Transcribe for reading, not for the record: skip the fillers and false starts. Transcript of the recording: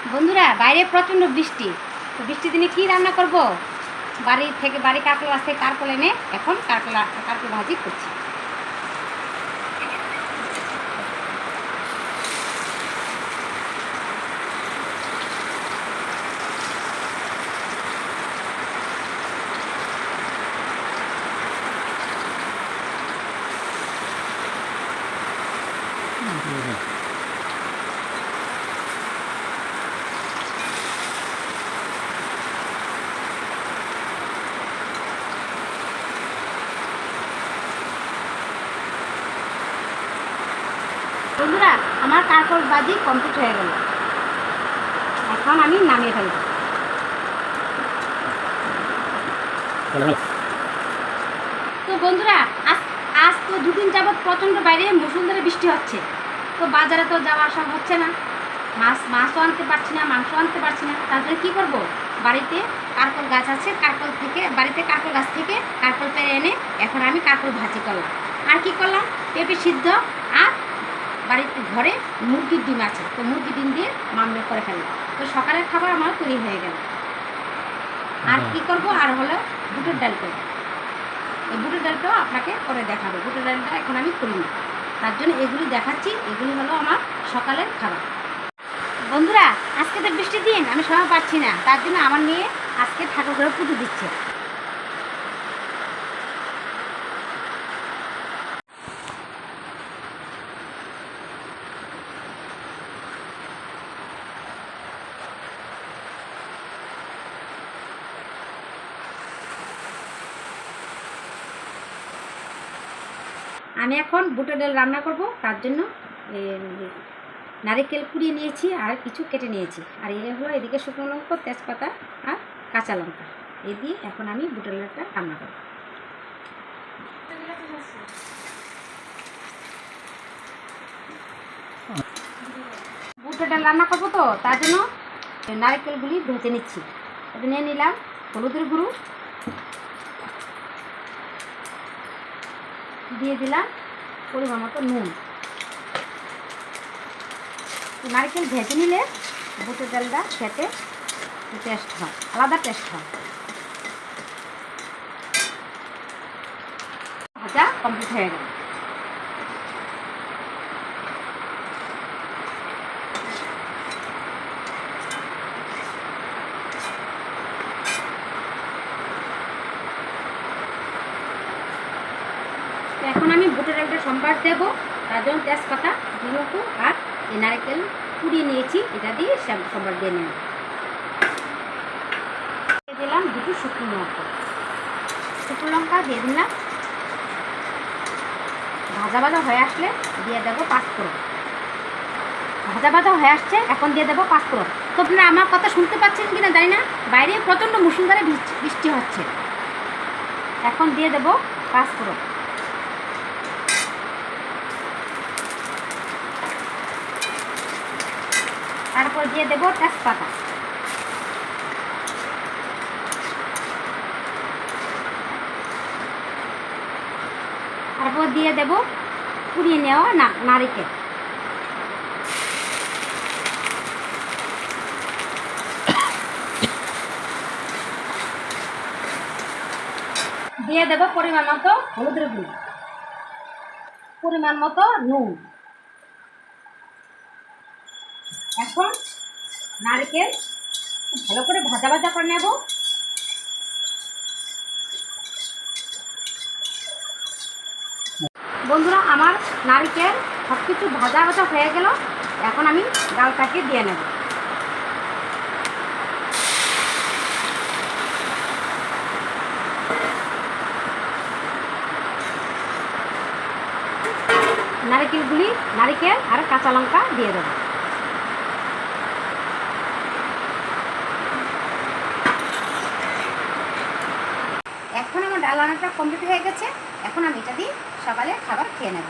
বন্ধুরা, বাইরে প্রচণ্ড বৃষ্টি। তো বৃষ্টির দিনে কী রান্না করব? বাড়ি কারকল গাছ থেকে কারকল এনে এখন কারকল ভাজি করছি। বন্ধুরা, আমার কারকল ভাজি কমপ্লিট হয়ে গেল। এখন আমি নামিয়ে ফেলব। তো বন্ধুরা, আজ তো দুদিন যাবৎ প্রচণ্ড বাইরে মুষলধারে বৃষ্টি হচ্ছে। তো বাজারে তো যাওয়া আসা হচ্ছে না, মাছও আনতে পারছি না, মাংস আনতে পারছি না। তার জন্য কী করবো, বাড়িতে কারকল গাছ আছে, বাড়িতে কারকল গাছ থেকে কারকল পেরে এনে এখন আমি কারকল ভাজি করলাম। আর কি করলাম, পেঁপে সিদ্ধ আর বাড়িতে ঘরে মুরগির ডিম আছে, তো মুরগির ডিম দিয়ে মামলে করে ফেললাম। তো সকালের খাবার আমার তৈরি হয়ে গেল। আর কি করব, আর হলো বুটের ডাল করবো। এই বুটের ডালটাও আপনাকে পরে দেখাবো। বুটের ডালটা এখন আমি করি না, তার জন্য এগুলি দেখাচ্ছি। এগুলি হলো আমার সকালের খাবার। বন্ধুরা, আজকে তো বৃষ্টির দিন, আমি সময় পাচ্ছি না, তার জন্য আমার মেয়ে আজকে ঠাকুর ঘরে পুজো দিচ্ছে। আমি এখন বুটের ডাল রান্না করব, তার জন্য নারকেল কুড়িয়ে নিয়েছি আর কিছু কেটে নিয়েছি। আর এই হলো এদিকে শুকনো লঙ্কা, তেজপাতা আর কাঁচা লঙ্কা। এই দিয়ে এখন আমি বুটের ডালটা রান্না করব। বুটের ডাল রান্না করবো, তো তার জন্য নারকেলগুলি ভেজে নিচ্ছি। এটা নিয়ে নিলাম হলুদের গুঁড়ো, দিয়ে দিলাম পরিমাণ মতো নুন। নারকেল ভেজে নিলে বুটের ডালটা খেতে টেস্ট হয়, আলাদা টেস্ট হয়। ভাজা কমপ্লিট হয়ে গেল। এখন আমি বুটের ডালটা সম্বার দেবো, তার জন্য তেজপাতা, জিরো আর এই নারকেল কুড়িয়ে নিয়েছি, এটা দিয়ে সম্বার দিয়ে নেব। দিলাম দুটো শুকনো লঙ্কা দিয়ে দিলাম। ভাজা হয়ে আসলে দিয়ে দেবো পাঁচফোড়ন। ভাজা হয়ে আসছে, এখন দিয়ে দেবো পাঁচফোড়ন। তো আপনারা আমার কথা শুনতে পাচ্ছেন কিনা জানি না, বাইরে প্রচণ্ড মুষলধারে বৃষ্টি হচ্ছে। এখন দিয়ে দেবো পাঁচফোড়ন। তারপর দিয়ে দেবো তেজপাতা। তারপর দিয়ে দেবো কুড়িয়ে নেওয়া নারকেল। দিয়ে দেবো পরিমাণ মতো হলুদের গুঁড়ো, পরিমাণ মতো নুন। এখন নারকেল ভালো করে ভাজা করে নেব। বন্ধুরা, আমার নারকেল সব কিছু ভাজা হয়ে গেল। এখন আমি ডালটাকে দিয়ে নেব। নারকেল আর কাঁচা লঙ্কা দিয়ে দেবো। এখন আমার ডাল রান্নাটা কমপ্লিট হয়ে গেছে। এখন আমি এটা দিয়ে সকালে খাবার খেয়ে নেব।